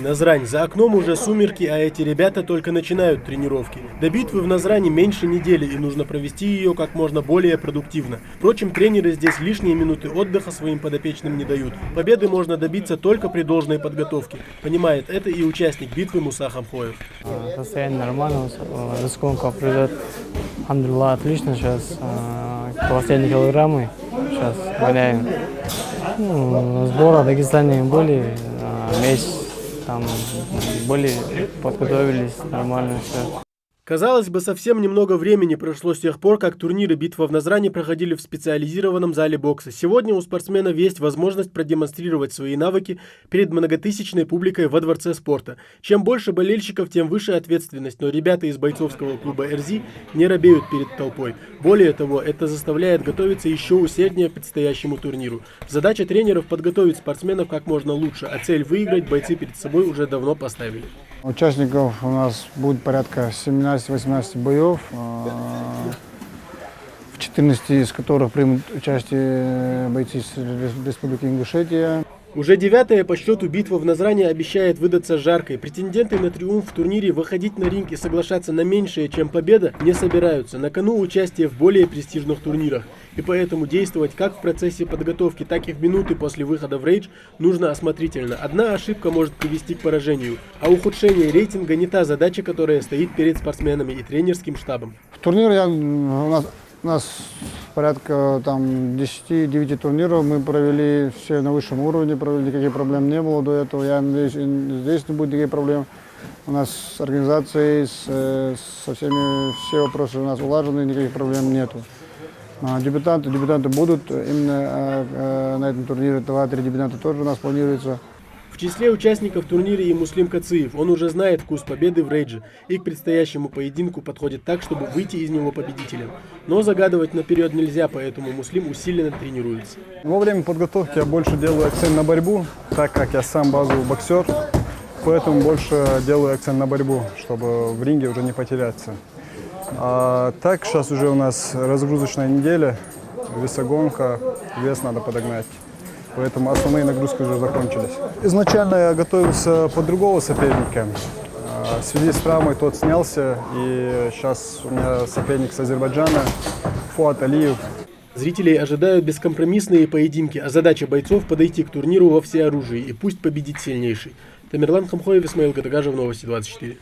Назрань. За окном уже сумерки, а эти ребята только начинают тренировки. До битвы в Назрани меньше недели, и нужно провести ее как можно более продуктивно. Впрочем, тренеры здесь лишние минуты отдыха своим подопечным не дают. Победы можно добиться только при должной подготовке. Понимает это и участник битвы Муса Хамхоев. Состояние нормально, сколько придет. Алхамдулилlah, отлично сейчас. Последние килограммы сейчас гоняем. Сборы в Дагестане были, месяц там были, подготовились, нормально все. Казалось бы, совсем немного времени прошло с тех пор, как турниры «Битва в Назрани» проходили в специализированном зале бокса. Сегодня у спортсменов есть возможность продемонстрировать свои навыки перед многотысячной публикой во Дворце спорта. Чем больше болельщиков, тем выше ответственность, но ребята из бойцовского клуба «РЗ» не робеют перед толпой. Более того, это заставляет готовиться еще усерднее к предстоящему турниру. Задача тренеров – подготовить спортсменов как можно лучше, а цель выиграть бойцы перед собой уже давно поставили. Участников у нас будет порядка 17-18 боев, в 14 из которых примут участие бойцы из Республики Ингушетия. Уже 9-я по счету битва в Назрани обещает выдаться жаркой. Претенденты на триумф в турнире выходить на ринг и соглашаться на меньшее, чем победа, не собираются. На кону участие в более престижных турнирах. И поэтому действовать как в процессе подготовки, так и в минуты после выхода в рейдж нужно осмотрительно. Одна ошибка может привести к поражению, а ухудшение рейтинга не та задача, которая стоит перед спортсменами и тренерским штабом. В турнире у нас порядка 10-9 турниров мы провели, все на высшем уровне провели, никаких проблем не было до этого. Я надеюсь, здесь не будет никаких проблем. У нас с организацией, со всеми, все вопросы у нас улажены, никаких проблем нету. Дебютанты будут именно на этом турнире, 2-3 дебютанта тоже у нас планируется. В числе участников турнира и Муслим Кациев. Он уже знает вкус победы в рейдже и к предстоящему поединку подходит так, чтобы выйти из него победителем. Но загадывать наперед нельзя, поэтому Муслим усиленно тренируется. Во время подготовки я больше делаю акцент на борьбу, так как я сам базовый боксер, поэтому больше делаю акцент на борьбу, чтобы в ринге уже не потеряться. А так, сейчас уже у нас разгрузочная неделя, весогонка, вес надо подогнать. Поэтому основные нагрузки уже закончились. Изначально я готовился под другого соперника. В связи с травмой тот снялся, и сейчас у меня соперник с Азербайджана, Фуат Алиев. Зрителей ожидают бескомпромиссные поединки, а задача бойцов – подойти к турниру во всеоружии, и пусть победит сильнейший. Тамерлан Хамхоев, Исмаил Гатагажев, Новости 24.